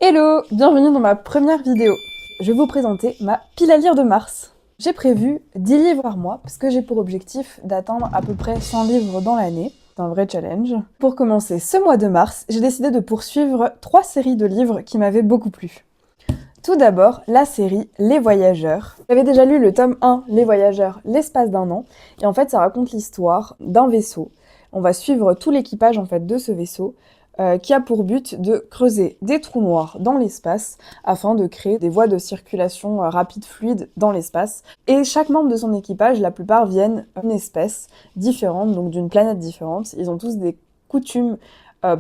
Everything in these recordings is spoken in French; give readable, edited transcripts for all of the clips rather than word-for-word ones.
Hello, bienvenue dans ma première vidéo. Je vais vous présenter ma pile à lire de mars. J'ai prévu 10 livres par mois parce que j'ai pour objectif d'atteindre à peu près 100 livres dans l'année. C'est un vrai challenge. Pour commencer ce mois de mars, j'ai décidé de poursuivre 3 séries de livres qui m'avaient beaucoup plu. Tout d'abord, la série Les Voyageurs. J'avais déjà lu le tome 1, Les Voyageurs, l'espace d'un an, et en fait ça raconte l'histoire d'un vaisseau. On va suivre tout l'équipage en fait de ce vaisseau, qui a pour but de creuser des trous noirs dans l'espace afin de créer des voies de circulation rapides, fluides dans l'espace. Et chaque membre de son équipage, la plupart viennent d'une espèce différente, donc d'une planète différente. Ils ont tous des coutumes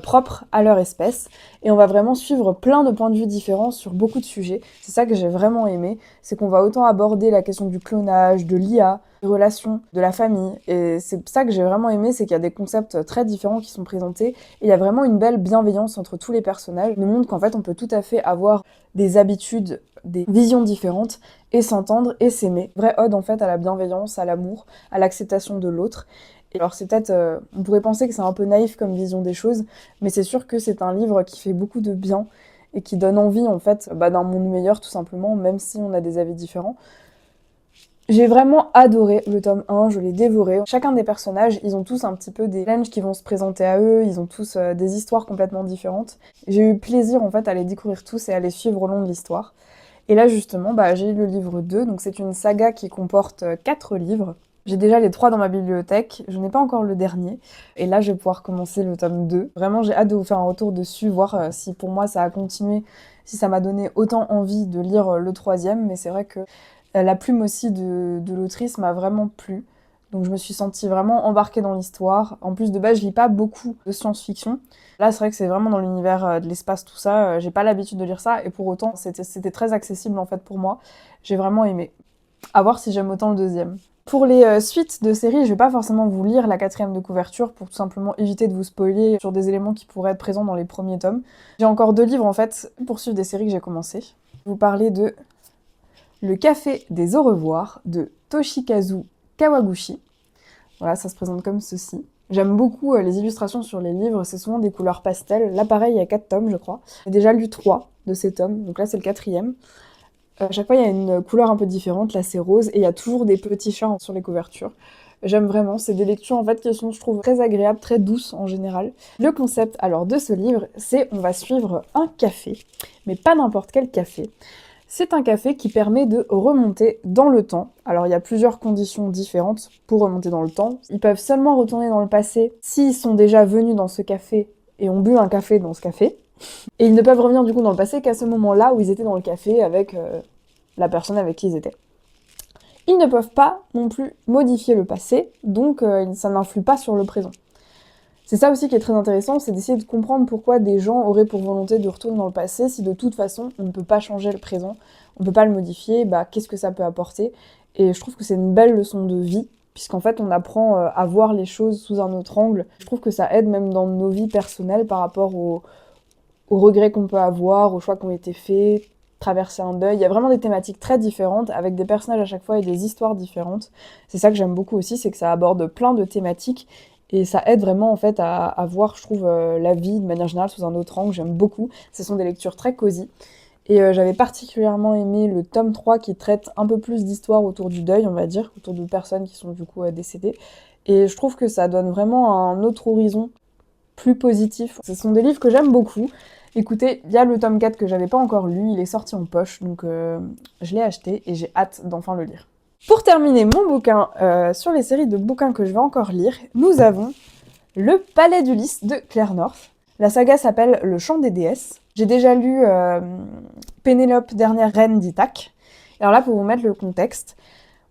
propres à leur espèce. Et on va vraiment suivre plein de points de vue différents sur beaucoup de sujets. C'est ça que j'ai vraiment aimé, c'est qu'on va autant aborder la question du clonage, de l'IA, des relations, de la famille. Et c'est ça que j'ai vraiment aimé, c'est qu'il y a des concepts très différents qui sont présentés. Et il y a vraiment une belle bienveillance entre tous les personnages. Il nous montre qu'en fait, on peut tout à fait avoir des habitudes, des visions différentes et s'entendre et s'aimer. Vraie ode en fait à la bienveillance, à l'amour, à l'acceptation de l'autre. Et alors c'est peut-être, on pourrait penser que c'est un peu naïf comme vision des choses, mais c'est sûr que c'est un livre qui fait beaucoup de bien et qui donne envie en fait d'un monde meilleur tout simplement, même si on a des avis différents. J'ai vraiment adoré le tome 1, je l'ai dévoré. Chacun des personnages, ils ont tous un petit peu des challenges qui vont se présenter à eux, ils ont tous des histoires complètement différentes. J'ai eu plaisir en fait à les découvrir tous et à les suivre au long de l'histoire. Et là justement, j'ai le livre 2, donc c'est une saga qui comporte 4 livres. J'ai déjà les 3 dans ma bibliothèque, je n'ai pas encore le dernier. Et là, je vais pouvoir commencer le tome 2. Vraiment, j'ai hâte de vous faire un retour dessus, voir si pour moi ça a continué, si ça m'a donné autant envie de lire le 3e. Mais c'est vrai que la plume aussi de l'autrice m'a vraiment plu. Donc je me suis sentie vraiment embarquée dans l'histoire. En plus de base, je lis pas beaucoup de science-fiction. Là, c'est vrai que c'est vraiment dans l'univers de l'espace, tout ça. J'ai pas l'habitude de lire ça, et pour autant, c'était très accessible en fait pour moi. J'ai vraiment aimé. À voir si j'aime autant le 2e. Pour les suites de séries, je vais pas forcément vous lire la 4e de couverture pour tout simplement éviter de vous spoiler sur des éléments qui pourraient être présents dans les premiers tomes. J'ai encore 2 livres en fait pour suivre des séries que j'ai commencées. Je vais vous parler de Le Café des Au revoir de Toshikazu Kawaguchi. Voilà, ça se présente comme ceci. J'aime beaucoup les illustrations sur les livres, c'est souvent des couleurs pastel. Là pareil, il y a 4 tomes je crois. J'ai déjà lu 3 de ces tomes, donc là c'est le 4e. À chaque fois, il y a une couleur un peu différente. Là, c'est rose et il y a toujours des petits chats sur les couvertures. J'aime vraiment. C'est des lectures en fait qui sont, je trouve, très agréables, très douces en général. Le concept alors de ce livre, c'est on va suivre un café, mais pas n'importe quel café. C'est un café qui permet de remonter dans le temps. Alors il y a plusieurs conditions différentes pour remonter dans le temps. Ils peuvent seulement retourner dans le passé s'ils sont déjà venus dans ce café et ont bu un café dans ce café. Et ils ne peuvent revenir du coup dans le passé qu'à ce moment-là où ils étaient dans le café avec la personne avec qui ils étaient. Ils ne peuvent pas non plus modifier le passé, donc ça n'influe pas sur le présent. C'est ça aussi qui est très intéressant, c'est d'essayer de comprendre pourquoi des gens auraient pour volonté de retourner dans le passé si de toute façon on ne peut pas changer le présent, on ne peut pas le modifier, qu'est-ce que ça peut apporter. Et je trouve que c'est une belle leçon de vie, puisqu'en fait on apprend à voir les choses sous un autre angle. Je trouve que ça aide même dans nos vies personnelles par rapport aux regrets qu'on peut avoir, aux choix qui ont été faits, traverser un deuil. Il y a vraiment des thématiques très différentes, avec des personnages à chaque fois et des histoires différentes. C'est ça que j'aime beaucoup aussi, c'est que ça aborde plein de thématiques, et ça aide vraiment en fait à voir, je trouve, la vie de manière générale sous un autre angle. J'aime beaucoup. Ce sont des lectures très cosy. Et j'avais particulièrement aimé le tome 3 qui traite un peu plus d'histoire autour du deuil, on va dire, autour de personnes qui sont du coup décédées. Et je trouve que ça donne vraiment un autre horizon plus positif. Ce sont des livres que j'aime beaucoup. Écoutez, il y a le tome 4 que j'avais pas encore lu, il est sorti en poche, donc je l'ai acheté et j'ai hâte d'enfin le lire. Pour terminer mon bouquin sur les séries de bouquins que je vais encore lire, nous avons Le Palais d'Ulysse de Claire North. La saga s'appelle Le Chant des déesses. J'ai déjà lu Pénélope, dernière reine d'Ithaque. Alors là, pour vous mettre le contexte,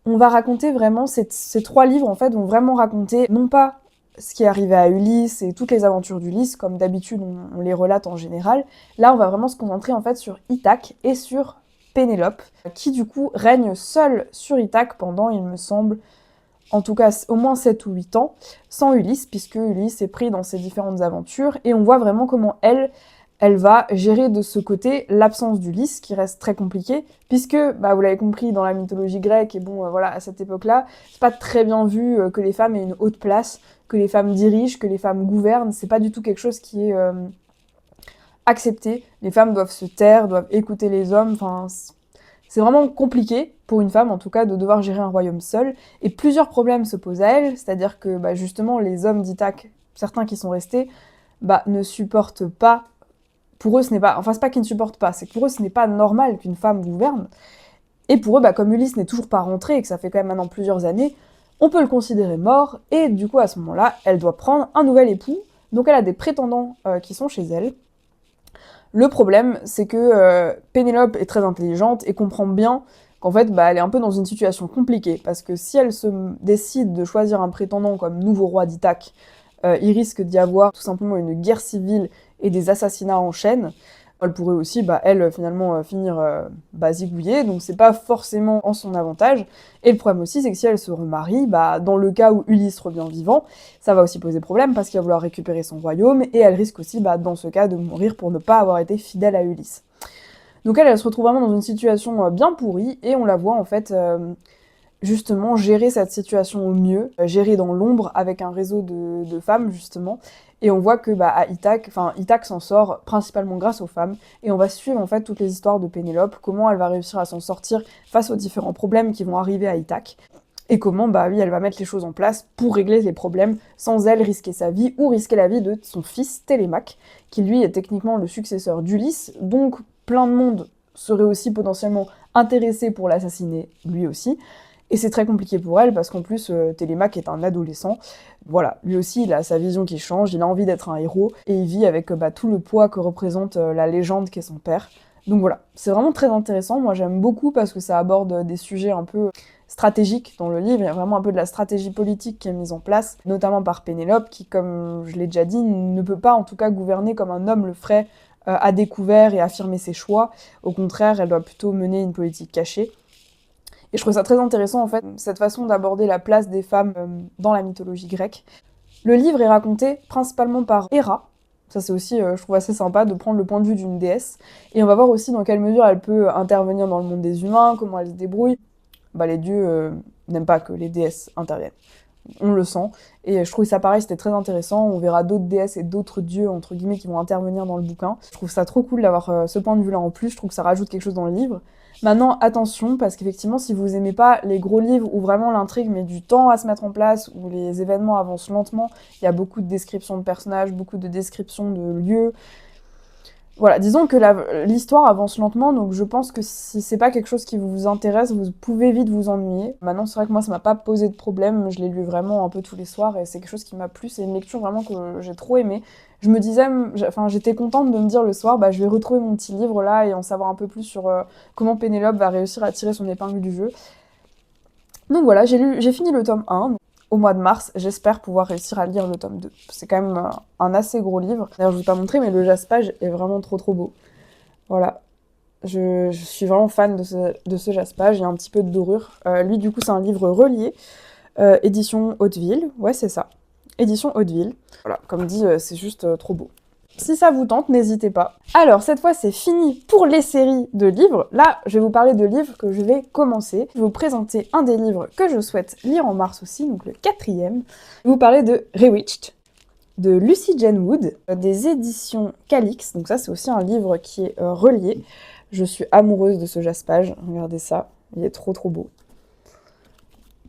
on va raconter vraiment, ces 3 livres en fait vont vraiment raconter non pas ce qui est arrivé à Ulysse et toutes les aventures d'Ulysse, comme d'habitude on les relate en général. Là, on va vraiment se concentrer en fait sur Ithaque et sur Pénélope, qui du coup règne seule sur Ithaque pendant, il me semble, en tout cas au moins 7 ou 8 ans, sans Ulysse, puisque Ulysse est pris dans ses différentes aventures, et on voit vraiment comment elle va gérer de ce côté l'absence d'Ulysse, qui reste très compliquée, puisque, vous l'avez compris, dans la mythologie grecque, et bon, voilà, à cette époque-là, c'est pas très bien vu que les femmes aient une haute place, que les femmes dirigent, que les femmes gouvernent, c'est pas du tout quelque chose qui est accepter, les femmes doivent se taire, doivent écouter les hommes, enfin c'est vraiment compliqué pour une femme en tout cas de devoir gérer un royaume seule, et plusieurs problèmes se posent à elle, c'est-à-dire que justement les hommes d'Ithaque, certains qui sont restés, ne supportent pas, pour eux ce n'est pas, enfin c'est pas qu'ils ne supportent pas, c'est que pour eux ce n'est pas normal qu'une femme gouverne, et pour eux comme Ulysse n'est toujours pas rentré et que ça fait quand même maintenant plusieurs années, on peut le considérer mort, et du coup à ce moment-là, elle doit prendre un nouvel époux, donc elle a des prétendants qui sont chez elle. Le problème, c'est que Pénélope est très intelligente et comprend bien qu'en fait, elle est un peu dans une situation compliquée, parce que si elle se décide de choisir un prétendant comme nouveau roi d'Ithaque, il risque d'y avoir tout simplement une guerre civile et des assassinats en chaîne. Elle pourrait aussi, elle, finalement, finir zigouillée, donc c'est pas forcément en son avantage. Et le problème aussi, c'est que si elle se remarie, dans le cas où Ulysse revient vivant, ça va aussi poser problème, parce qu'il va vouloir récupérer son royaume, et elle risque aussi, dans ce cas, de mourir pour ne pas avoir été fidèle à Ulysse. Donc elle se retrouve vraiment dans une situation bien pourrie, et on la voit, en fait, justement, gérer cette situation au mieux, gérer dans l'ombre avec un réseau de femmes, justement. Et on voit que à Ithaque s'en sort principalement grâce aux femmes, et on va suivre en fait toutes les histoires de Pénélope, comment elle va réussir à s'en sortir face aux différents problèmes qui vont arriver à Ithaque, et comment elle va mettre les choses en place pour régler les problèmes sans elle risquer sa vie ou risquer la vie de son fils Télémaque, qui lui est techniquement le successeur d'Ulysse, donc plein de monde serait aussi potentiellement intéressé pour l'assassiner lui aussi. Et c'est très compliqué pour elle, parce qu'en plus, Télémaque est un adolescent. Voilà, lui aussi, il a sa vision qui change, il a envie d'être un héros, et il vit avec tout le poids que représente la légende qu'est son père. Donc voilà, c'est vraiment très intéressant, moi j'aime beaucoup, parce que ça aborde des sujets un peu stratégiques dans le livre, il y a vraiment un peu de la stratégie politique qui est mise en place, notamment par Pénélope, qui, comme je l'ai déjà dit, ne peut pas en tout cas gouverner comme un homme le ferait à découvert et affirmer ses choix. Au contraire, elle doit plutôt mener une politique cachée. Et je trouve ça très intéressant, en fait, cette façon d'aborder la place des femmes dans la mythologie grecque. Le livre est raconté principalement par Héra. Ça, c'est aussi, je trouve assez sympa de prendre le point de vue d'une déesse. Et on va voir aussi dans quelle mesure elle peut intervenir dans le monde des humains, comment elle se débrouille. Les dieux n'aiment pas que les déesses interviennent. On le sent. Et je trouve ça pareil, c'était très intéressant. On verra d'autres déesses et d'autres dieux, entre guillemets, qui vont intervenir dans le bouquin. Je trouve ça trop cool d'avoir ce point de vue-là en plus. Je trouve que ça rajoute quelque chose dans le livre. Maintenant, attention, parce qu'effectivement, si vous aimez pas les gros livres où vraiment l'intrigue met du temps à se mettre en place, où les événements avancent lentement, il y a beaucoup de descriptions de personnages, beaucoup de descriptions de lieux. Voilà, disons que l'histoire avance lentement, donc je pense que si c'est pas quelque chose qui vous intéresse, vous pouvez vite vous ennuyer. Maintenant, c'est vrai que moi, ça m'a pas posé de problème, je l'ai lu vraiment un peu tous les soirs, et c'est quelque chose qui m'a plu, c'est une lecture vraiment que j'ai trop aimée. Je me disais, j'étais contente de me dire le soir, je vais retrouver mon petit livre là, et en savoir un peu plus sur comment Pénélope va réussir à tirer son épingle du jeu. Donc voilà, j'ai fini le tome 1, au mois de mars, j'espère pouvoir réussir à lire le tome 2. C'est quand même un assez gros livre. D'ailleurs, je ne vous ai pas montré, mais le jaspage est vraiment trop trop beau. Voilà. Je suis vraiment fan de ce jaspage. Il y a un petit peu de dorure. Lui, du coup, c'est un livre relié. Édition Hauteville. Ouais, c'est ça. Édition Hauteville. Voilà, comme dit, c'est juste trop beau. Si ça vous tente, n'hésitez pas. Alors, cette fois, c'est fini pour les séries de livres. Là, je vais vous parler de livres que je vais commencer. Je vais vous présenter un des livres que je souhaite lire en mars aussi, donc le 4e. Je vais vous parler de Rewitched, de Lucy Jane Wood, des éditions Calix. Donc ça, c'est aussi un livre qui est relié. Je suis amoureuse de ce jaspage. Regardez ça, il est trop trop beau.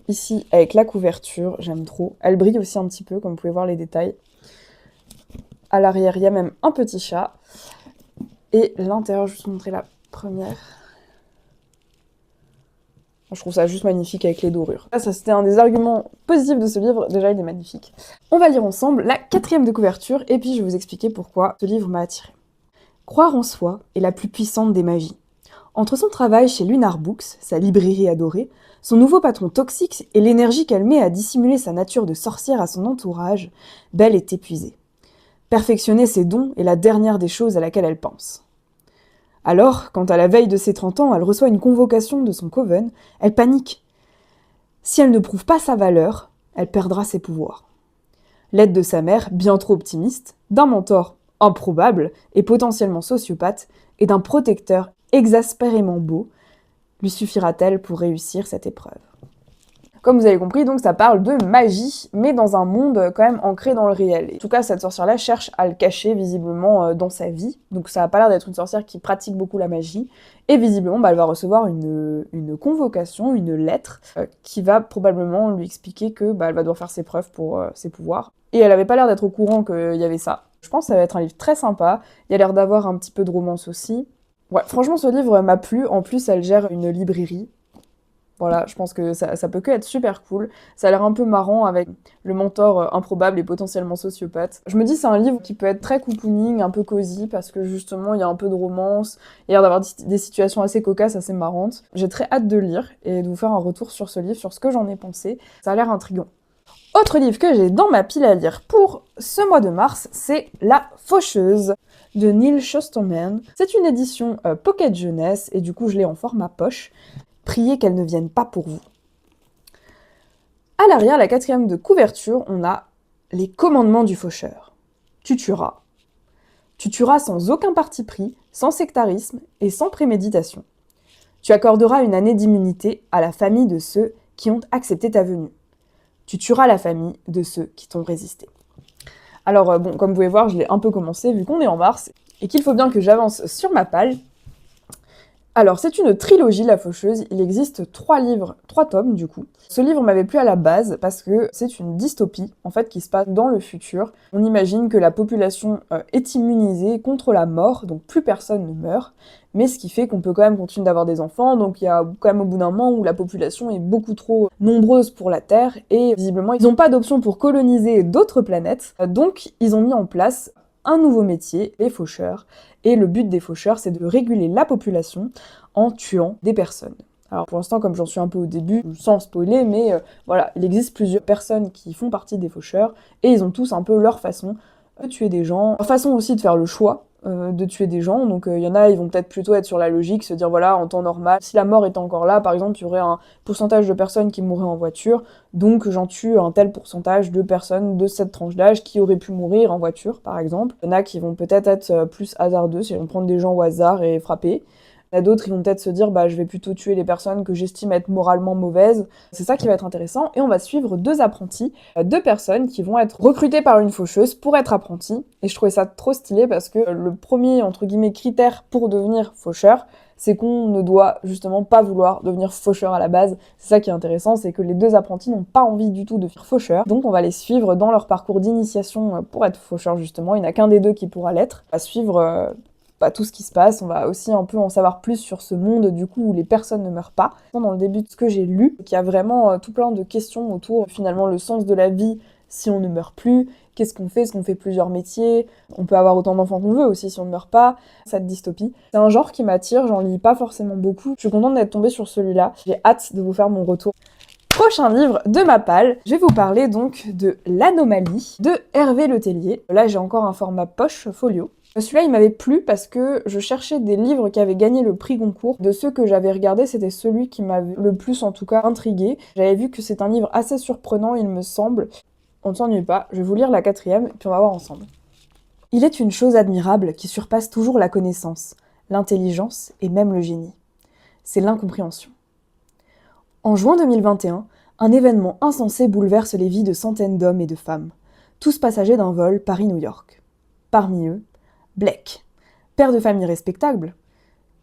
Ici, avec la couverture, j'aime trop. Elle brille aussi un petit peu, comme vous pouvez voir les détails. À l'arrière, il y a même un petit chat. Et l'intérieur, je vais vous montrer la première. Je trouve ça juste magnifique avec les dorures. Ça, c'était un des arguments positifs de ce livre. Déjà, il est magnifique. On va lire ensemble la 4e de couverture, et puis je vais vous expliquer pourquoi ce livre m'a attirée. Croire en soi est la plus puissante des magies. Entre son travail chez Lunar Books, sa librairie adorée, son nouveau patron toxique et l'énergie qu'elle met à dissimuler sa nature de sorcière à son entourage, Belle est épuisée. Perfectionner ses dons est la dernière des choses à laquelle elle pense. Alors, quand à la veille de ses 30 ans, elle reçoit une convocation de son coven, elle panique. Si elle ne prouve pas sa valeur, elle perdra ses pouvoirs. L'aide de sa mère, bien trop optimiste, d'un mentor improbable et potentiellement sociopathe, et d'un protecteur exaspérément beau, lui suffira-t-elle pour réussir cette épreuve ? Comme vous avez compris, donc ça parle de magie, mais dans un monde quand même ancré dans le réel. En tout cas, cette sorcière-là cherche à le cacher visiblement dans sa vie, donc ça n'a pas l'air d'être une sorcière qui pratique beaucoup la magie, et visiblement elle va recevoir une convocation, une lettre, qui va probablement lui expliquer que elle va devoir faire ses preuves pour ses pouvoirs. Et elle avait pas l'air d'être au courant qu'il y avait ça. Je pense que ça va être un livre très sympa, il y a l'air d'avoir un petit peu de romance aussi. Ouais, franchement ce livre m'a plu, en plus elle gère une librairie. Voilà, je pense que ça peut que être super cool. Ça a l'air un peu marrant avec le mentor improbable et potentiellement sociopathe. Je me dis c'est un livre qui peut être très cocooning, un peu cosy, parce que justement il y a un peu de romance, il y a l'air d'avoir des situations assez cocasses, assez marrantes. J'ai très hâte de lire et de vous faire un retour sur ce livre, sur ce que j'en ai pensé. Ça a l'air intriguant. Autre livre que j'ai dans ma pile à lire pour ce mois de mars, c'est La Faucheuse de Neil Shusterman. C'est une édition pocket jeunesse et du coup je l'ai en format poche. Priez qu'elle ne vienne pas pour vous. À l'arrière, la 4e de couverture, on a les commandements du faucheur. Tu tueras. Tu tueras sans aucun parti pris, sans sectarisme et sans préméditation. Tu accorderas une année d'immunité à la famille de ceux qui ont accepté ta venue. Tu tueras la famille de ceux qui t'ont résisté. Alors bon, comme vous pouvez voir, je l'ai un peu commencé vu qu'on est en mars et qu'il faut bien que j'avance sur ma palle. Alors, c'est une trilogie, La Faucheuse. Il existe 3 livres, 3 tomes du coup. Ce livre m'avait plu à la base parce que c'est une dystopie, en fait, qui se passe dans le futur. On imagine que la population est immunisée contre la mort, donc plus personne ne meurt, mais ce qui fait qu'on peut quand même continuer d'avoir des enfants, donc il y a quand même au bout d'un moment où la population est beaucoup trop nombreuse pour la Terre, et visiblement ils n'ont pas d'option pour coloniser d'autres planètes, donc ils ont mis en place un nouveau métier, les faucheurs, et le but des faucheurs, c'est de réguler la population en tuant des personnes. Alors pour l'instant, comme j'en suis un peu au début, sans spoiler, mais voilà, il existe plusieurs personnes qui font partie des faucheurs, et ils ont tous un peu leur façon de tuer des gens, leur façon aussi de faire le choix de tuer des gens, donc il y en a, ils vont peut-être plutôt être sur la logique, se dire voilà, en temps normal, si la mort est encore là, par exemple, il y aurait un pourcentage de personnes qui mourraient en voiture, donc j'en tue un tel pourcentage de personnes de cette tranche d'âge qui auraient pu mourir en voiture, par exemple. Il y en a qui vont peut-être être plus hasardeux, ils vont prendre des gens au hasard et frapper. Il y en a d'autres, ils vont peut-être se dire je vais plutôt tuer les personnes que j'estime être moralement mauvaises. C'est ça qui va être intéressant. Et on va suivre 2 apprentis, 2 personnes qui vont être recrutées par une faucheuse pour être apprentis. Et je trouvais ça trop stylé parce que le premier, entre guillemets, critère pour devenir faucheur, c'est qu'on ne doit justement pas vouloir devenir faucheur à la base. C'est ça qui est intéressant, c'est que les 2 apprentis n'ont pas envie du tout de faire faucheur. Donc on va les suivre dans leur parcours d'initiation pour être faucheur justement. Il n'y en a qu'un des 2 qui pourra l'être. On va suivre tout ce qui se passe, on va aussi un peu en savoir plus sur ce monde du coup où les personnes ne meurent pas. Dans le début de ce que j'ai lu, il y a vraiment tout plein de questions autour finalement le sens de la vie si on ne meurt plus, qu'est-ce qu'on fait, est-ce qu'on fait plusieurs métiers, on peut avoir autant d'enfants qu'on veut aussi si on ne meurt pas, cette dystopie. C'est un genre qui m'attire, j'en lis pas forcément beaucoup, je suis contente d'être tombée sur celui-là, j'ai hâte de vous faire mon retour. Prochain livre de ma palle, je vais vous parler donc de L'Anomalie de Hervé Letellier. Là j'ai encore un format poche folio. Celui-là, il m'avait plu parce que je cherchais des livres qui avaient gagné le prix Goncourt. De ceux que j'avais regardés, c'était celui qui m'avait le plus, en tout cas, intrigué. J'avais vu que c'est un livre assez surprenant, il me semble. On ne s'ennuie pas, je vais vous lire la 4e, puis on va voir ensemble. Il est une chose admirable qui surpasse toujours la connaissance, l'intelligence et même le génie. C'est l'incompréhension. En juin 2021, un événement insensé bouleverse les vies de centaines d'hommes et de femmes, tous passagers d'un vol Paris-New York. Parmi eux, Blake, père de famille respectable,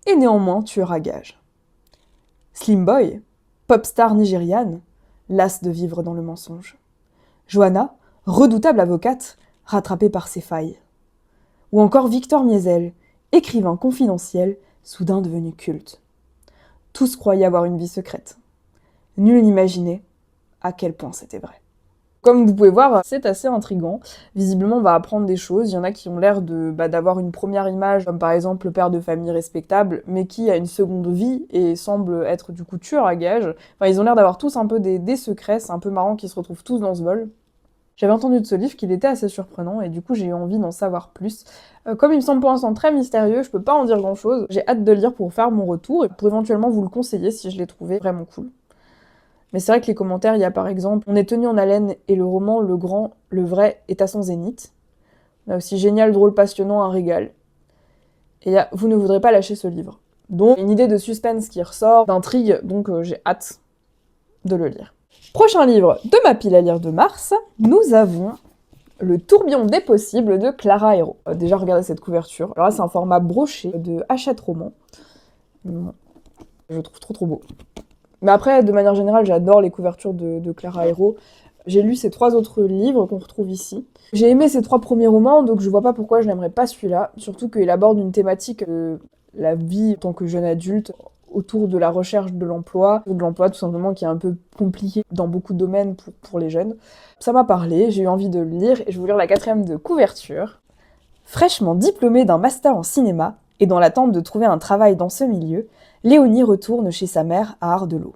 et néanmoins tueur à gages. Slim Boy, pop star nigériane, lasse de vivre dans le mensonge. Johanna, redoutable avocate, rattrapée par ses failles. Ou encore Victor Miesel, écrivain confidentiel, soudain devenu culte. Tous croyaient avoir une vie secrète. Nul n'imaginait à quel point c'était vrai. Comme vous pouvez voir, c'est assez intriguant. Visiblement, on va apprendre des choses. Il y en a qui ont l'air d'avoir une première image, comme par exemple le père de famille respectable, mais qui a une seconde vie et semble être du coup tueur à gages. Enfin, ils ont l'air d'avoir tous un peu des secrets. C'est un peu marrant qu'ils se retrouvent tous dans ce vol. J'avais entendu de ce livre qu'il était assez surprenant et du coup j'ai eu envie d'en savoir plus. Comme il me semble pour l'instant très mystérieux, je peux pas en dire grand chose. J'ai hâte de le lire pour faire mon retour et pour éventuellement vous le conseiller si je l'ai trouvé vraiment cool. Mais c'est vrai que les commentaires, il y a par exemple « On est tenu en haleine et le roman, le grand, le vrai, est à son zénith ». On a aussi « Génial, drôle, passionnant, un régal ». Et il y a « Vous ne voudrez pas lâcher ce livre ». Donc une idée de suspense qui ressort, d'intrigue, donc j'ai hâte de le lire. Prochain livre de ma pile à lire de mars, nous avons Le tourbillon des possibles de Clara Hérault. Déjà, regardez cette couverture. Alors là, c'est un format broché de Hachette Roman. Je le trouve trop beau. Mais après, de manière générale, j'adore les couvertures de Clara Hérault. J'ai lu ses 3 autres livres qu'on retrouve ici. J'ai aimé ses 3 premiers romans, donc je vois pas pourquoi je n'aimerais pas celui-là. Surtout qu'il aborde une thématique de la vie en tant que jeune adulte, autour de la recherche de l'emploi, ou de l'emploi tout simplement qui est un peu compliqué dans beaucoup de domaines pour les jeunes. Ça m'a parlé, j'ai eu envie de le lire, et je vais vous lire la 4e de couverture. Fraîchement diplômée d'un master en cinéma, et dans l'attente de trouver un travail dans ce milieu, Léonie retourne chez sa mère à Ardelot.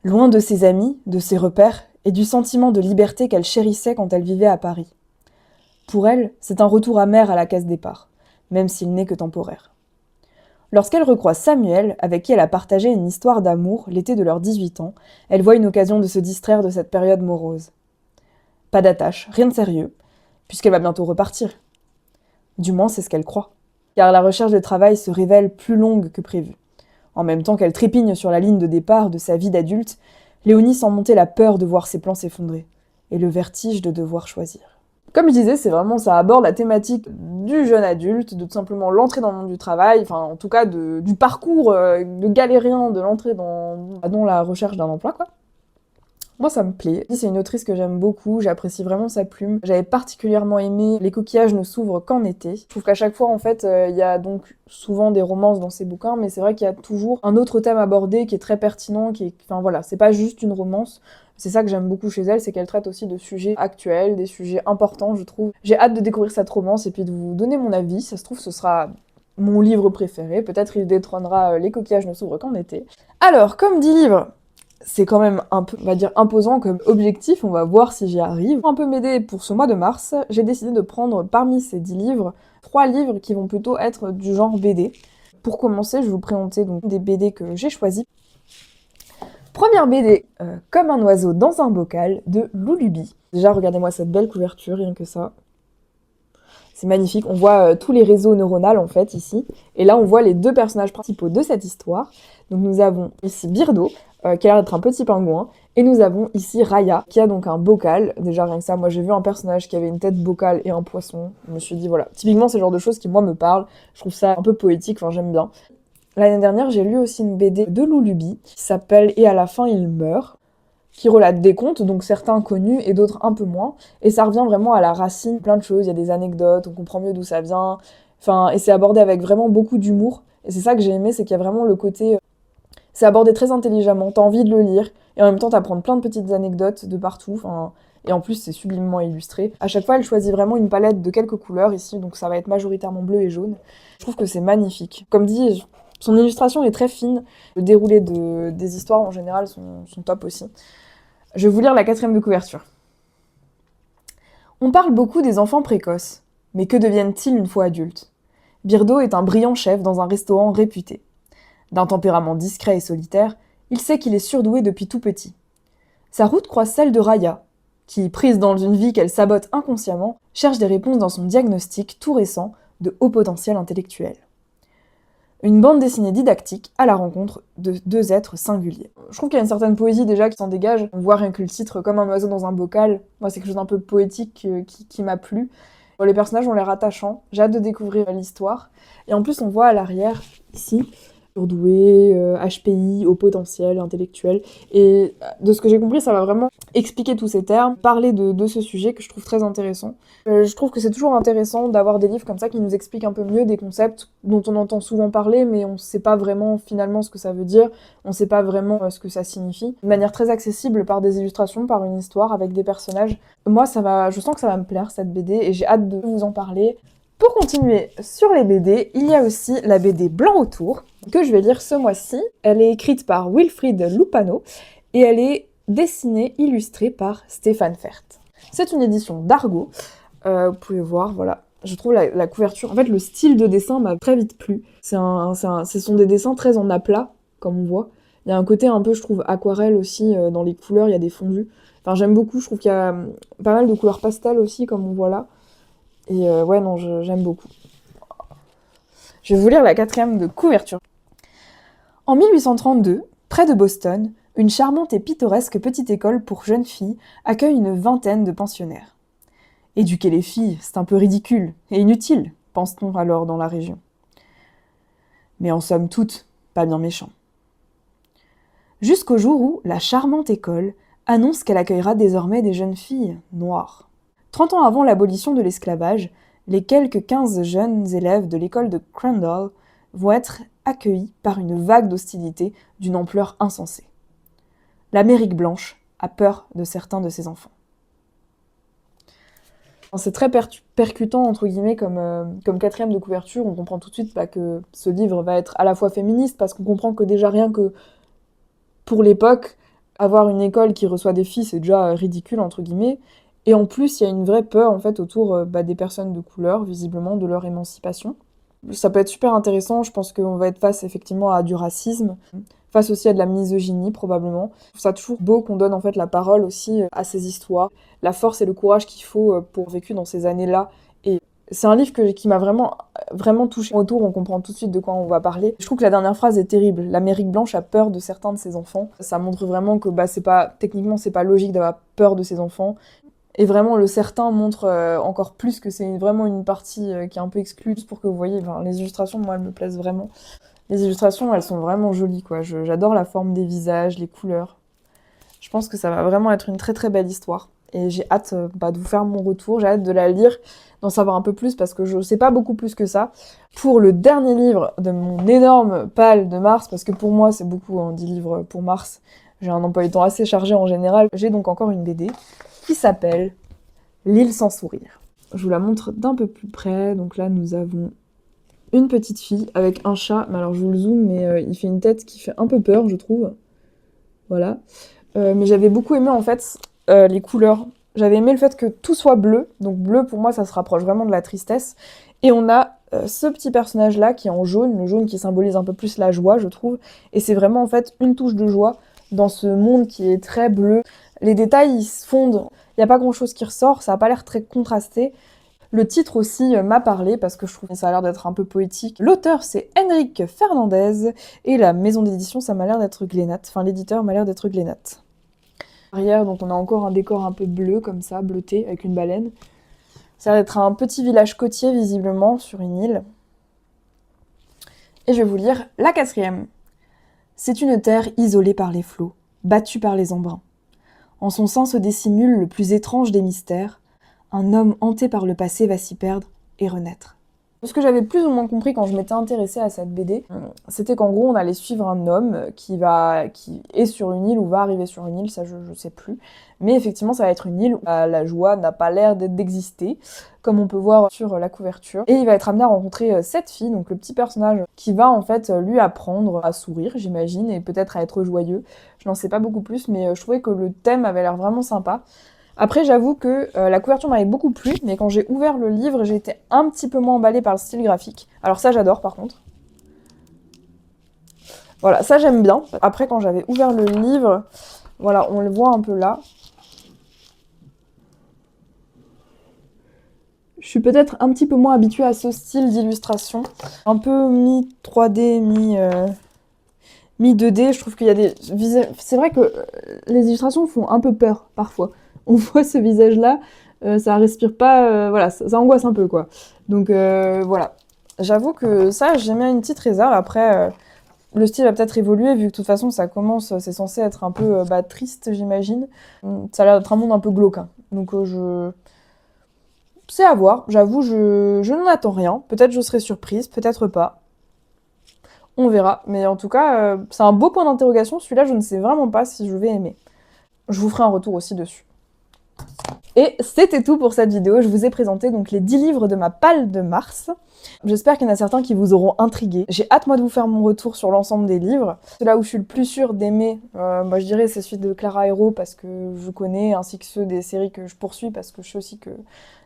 Loin de ses amis, de ses repères, et du sentiment de liberté qu'elle chérissait quand elle vivait à Paris. Pour elle, c'est un retour amer à la case départ, même s'il n'est que temporaire. Lorsqu'elle recroise Samuel, avec qui elle a partagé une histoire d'amour l'été de leurs 18 ans, elle voit une occasion de se distraire de cette période morose. Pas d'attache, rien de sérieux, puisqu'elle va bientôt repartir. Du moins, c'est ce qu'elle croit, car la recherche de travail se révèle plus longue que prévu. En même temps qu'elle trépigne sur la ligne de départ de sa vie d'adulte, Léonie sent monter la peur de voir ses plans s'effondrer, et le vertige de devoir choisir. Comme je disais, ça aborde la thématique du jeune adulte, de tout simplement l'entrée dans le monde du travail, enfin en tout cas du parcours de galérien de l'entrée dans la recherche d'un emploi, quoi. Moi, ça me plaît. C'est une autrice que j'aime beaucoup, j'apprécie vraiment sa plume. J'avais particulièrement aimé Les coquillages ne s'ouvrent qu'en été. Je trouve qu'à chaque fois, en fait, il y a donc souvent des romances dans ses bouquins, mais c'est vrai qu'il y a toujours un autre thème abordé qui est très pertinent, enfin voilà, c'est pas juste une romance. C'est ça que j'aime beaucoup chez elle, c'est qu'elle traite aussi de sujets actuels, des sujets importants, je trouve. J'ai hâte de découvrir cette romance et puis de vous donner mon avis. Ça se trouve, ce sera mon livre préféré. Peut-être il détrônera Les coquillages ne s'ouvrent qu'en été. Alors, comme dit livre, c'est quand même un peu, on va dire, imposant comme objectif, on va voir si j'y arrive. Pour un peu m'aider pour ce mois de mars, j'ai décidé de prendre parmi ces 10 livres, 3 livres qui vont plutôt être du genre BD. Pour commencer, je vais vous présenter donc des BD que j'ai choisis. Première BD, Comme un oiseau dans un bocal, de Loulubi. Déjà, regardez-moi cette belle couverture, rien que ça. C'est magnifique, on voit tous les réseaux neuronaux en fait ici. Et là, on voit les 2 personnages principaux de cette histoire. Donc nous avons ici Birdo, qui a l'air d'être un petit pingouin, et nous avons ici Raya, qui a donc un bocal. Déjà rien que ça, moi j'ai vu un personnage qui avait une tête bocal et un poisson. Je me suis dit voilà, typiquement c'est le genre de choses qui moi me parlent. Je trouve ça un peu poétique, enfin j'aime bien. L'année dernière, j'ai lu aussi une BD de Loulubi qui s'appelle Et à la fin il meurt, qui relate des contes, donc certains connus et d'autres un peu moins. Et ça revient vraiment à la racine, plein de choses, il y a des anecdotes, on comprend mieux d'où ça vient. Enfin, et c'est abordé avec vraiment beaucoup d'humour. Et c'est ça que j'ai aimé, c'est qu'il y a vraiment le côté... C'est abordé très intelligemment, t'as envie de le lire, et en même temps t'apprends plein de petites anecdotes de partout, enfin... Et en plus, c'est sublimement illustré. À chaque fois, elle choisit vraiment une palette de quelques couleurs ici, donc ça va être majoritairement bleu et jaune. Je trouve que c'est magnifique. Comme dit, son illustration est très fine. Le déroulé des histoires, en général, sont top aussi. Je vais vous lire la 4e de couverture. On parle beaucoup des enfants précoces. Mais que deviennent-ils une fois adultes? Birdo est un brillant chef dans un restaurant réputé. D'un tempérament discret et solitaire, il sait qu'il est surdoué depuis tout petit. Sa route croise celle de Raya, qui, prise dans une vie qu'elle sabote inconsciemment, cherche des réponses dans son diagnostic tout récent de haut potentiel intellectuel. Une bande dessinée didactique à la rencontre de 2 êtres singuliers. Je trouve qu'il y a une certaine poésie déjà qui s'en dégage. On voit rien que le titre, Comme un oiseau dans un bocal. Moi, c'est quelque chose d'un peu poétique qui m'a plu. Les personnages ont l'air attachants. J'ai hâte de découvrir l'histoire. Et en plus, on voit à l'arrière, ici, surdoué, HPI, haut potentiel intellectuel. Et de ce que j'ai compris, ça va vraiment expliquer tous ces termes, parler de ce sujet que je trouve très intéressant. Je trouve que c'est toujours intéressant d'avoir des livres comme ça qui nous expliquent un peu mieux des concepts dont on entend souvent parler, mais on ne sait pas vraiment finalement ce que ça veut dire, on ne sait pas vraiment ce que ça signifie. De manière très accessible par des illustrations, par une histoire, avec des personnages. Moi, je sens que ça va me plaire cette BD et j'ai hâte de vous en parler. Pour continuer sur les BD, il y a aussi la BD Blanc autour, que je vais lire ce mois-ci. Elle est écrite par Wilfried Lupano et elle est dessinée, illustrée par Stéphane Fert. C'est une édition d'Argo. Vous pouvez voir, voilà. Je trouve la couverture... En fait, le style de dessin m'a très vite plu. Ce sont des dessins très en aplat, comme on voit. Il y a un côté un peu, je trouve, aquarelle aussi, dans les couleurs, il y a des fondus. Enfin, j'aime beaucoup, je trouve qu'il y a pas mal de couleurs pastel aussi, comme on voit là. Et ouais, non, j'aime beaucoup. Je vais vous lire la 4e de couverture. En 1832, près de Boston, Une charmante et pittoresque petite école pour jeunes filles accueille une vingtaine de pensionnaires. Éduquer les filles, c'est un peu ridicule et inutile, pense-t-on alors dans la région. Mais en somme toute, pas bien méchant. Jusqu'au jour où la charmante école annonce qu'elle accueillera désormais des jeunes filles noires. 30 ans avant l'abolition de l'esclavage, les quelques 15 jeunes élèves de l'école de Crandall vont être accueillis par une vague d'hostilité d'une ampleur insensée. L'Amérique blanche a peur de certains de ses enfants. C'est très percutant, entre guillemets, comme quatrième de couverture. On comprend tout de suite que ce livre va être à la fois féministe, parce qu'on comprend que déjà rien que pour l'époque, avoir une école qui reçoit des filles, c'est déjà ridicule, entre guillemets. Et en plus, il y a une vraie peur, en fait, autour des personnes de couleur, visiblement, de leur émancipation. Ça peut être super intéressant, je pense qu'on va être face, effectivement, à du racisme, face aussi à de la misogynie, probablement. Je trouve ça toujours beau qu'on donne, en fait, la parole aussi à ces histoires, la force et le courage qu'il faut pour vécu dans ces années-là. Et c'est un livre qui m'a vraiment touchée. Autour, on comprend tout de suite de quoi on va parler. Je trouve que la dernière phrase est terrible. L'Amérique blanche a peur de certains de ses enfants. Ça montre vraiment que techniquement, c'est pas logique d'avoir peur de ses enfants. Et vraiment, le certain montre encore plus que c'est vraiment une partie qui est un peu exclue, juste pour que vous voyez. Les illustrations, moi, elles me plaisent vraiment. Les illustrations, elles sont vraiment jolies, quoi. J'adore la forme des visages, les couleurs. Je pense que ça va vraiment être une très très belle histoire. Et j'ai hâte de vous faire mon retour, j'ai hâte de la lire, d'en savoir un peu plus, parce que je sais pas beaucoup plus que ça. Pour le dernier livre de mon énorme pile de mars, parce que pour moi c'est beaucoup, 10 livres pour mars, j'ai un emploi du temps assez chargé en général, j'ai donc encore une BD qui s'appelle L'île sans sourire. Je vous la montre d'un peu plus près, donc là nous avons une petite fille avec un chat, mais alors je vous le zoome, mais il fait une tête qui fait un peu peur, je trouve. Voilà. Mais j'avais beaucoup aimé en fait les couleurs. J'avais aimé le fait que tout soit bleu, donc bleu pour moi ça se rapproche vraiment de la tristesse. Et on a ce petit personnage là qui est en jaune, le jaune qui symbolise un peu plus la joie je trouve. Et c'est vraiment en fait une touche de joie dans ce monde qui est très bleu. Les détails ils se fondent, il n'y a pas grand chose qui ressort, ça n'a pas l'air très contrasté. Le titre aussi m'a parlé parce que je trouve que ça a l'air d'être un peu poétique. L'auteur c'est Henrik Fernandez et la maison d'édition ça m'a l'air d'être Glénat, enfin l'éditeur m'a l'air d'être Glénat. Arrière, donc on a encore un décor un peu bleu comme ça, bleuté avec une baleine. Ça va être un petit village côtier visiblement sur une île. Et je vais vous lire la quatrième. C'est une terre isolée par les flots, battue par les embruns. En son sein se dissimule le plus étrange des mystères. Un homme hanté par le passé va s'y perdre et renaître. Ce que j'avais plus ou moins compris quand je m'étais intéressée à cette BD, c'était qu'en gros on allait suivre un homme qui est sur une île ou va arriver sur une île, ça je sais plus. Mais effectivement ça va être une île où la joie n'a pas l'air d'exister, comme on peut voir sur la couverture. Et il va être amené à rencontrer cette fille, donc le petit personnage, qui va en fait lui apprendre à sourire, j'imagine, et peut-être à être joyeux. Je n'en sais pas beaucoup plus, mais je trouvais que le thème avait l'air vraiment sympa. Après, j'avoue que la couverture m'avait beaucoup plu, mais quand j'ai ouvert le livre, j'ai été un petit peu moins emballée par le style graphique. Alors ça, j'adore par contre. Voilà, ça j'aime bien. Après, quand j'avais ouvert le livre, voilà, on le voit un peu là. Je suis peut-être un petit peu moins habituée à ce style d'illustration. Un peu mi-3D, mi-2D. Je trouve qu'il y a des... C'est vrai que les illustrations font un peu peur, parfois. On voit ce visage-là, ça respire pas... voilà, ça angoisse un peu, quoi. Donc, voilà. J'avoue que ça, j'ai mis une petite réserve. Après, le style va peut-être évoluer, vu que de toute façon, ça commence... C'est censé être un peu triste, j'imagine. Ça a l'air d'être un monde un peu glauque. Hein. Donc, c'est à voir. J'avoue, je n'en attends rien. Peut-être je serai surprise, peut-être pas. On verra. Mais en tout cas, c'est un beau point d'interrogation. Celui-là, je ne sais vraiment pas si je vais aimer. Je vous ferai un retour aussi dessus. Et c'était tout pour cette vidéo. Je vous ai présenté donc les 10 livres de ma palle de mars. J'espère qu'il y en a certains qui vous auront intrigué. J'ai hâte, moi, de vous faire mon retour sur l'ensemble des livres. Là où je suis le plus sûre d'aimer, moi, je dirais, c'est celui de Clara Hérault, parce que je connais, ainsi que ceux des séries que je poursuis, parce que je sais aussi que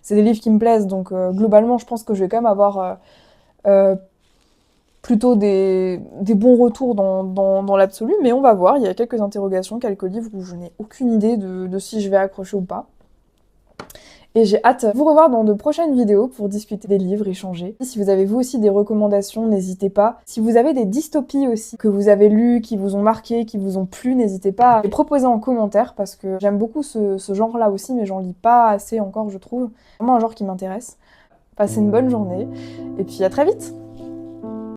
c'est des livres qui me plaisent. Donc, globalement, je pense que je vais quand même avoir plutôt des bons retours dans l'absolu. Mais on va voir, il y a quelques interrogations, quelques livres où je n'ai aucune idée de si je vais accrocher ou pas. Et j'ai hâte de vous revoir dans de prochaines vidéos pour discuter des livres, échanger. Si vous avez vous aussi des recommandations, n'hésitez pas. Si vous avez des dystopies aussi que vous avez lues, qui vous ont marqué, qui vous ont plu, n'hésitez pas à les proposer en commentaire parce que j'aime beaucoup ce genre-là aussi, mais j'en lis pas assez encore, je trouve. C'est vraiment un genre qui m'intéresse. Passez une bonne journée et puis à très vite!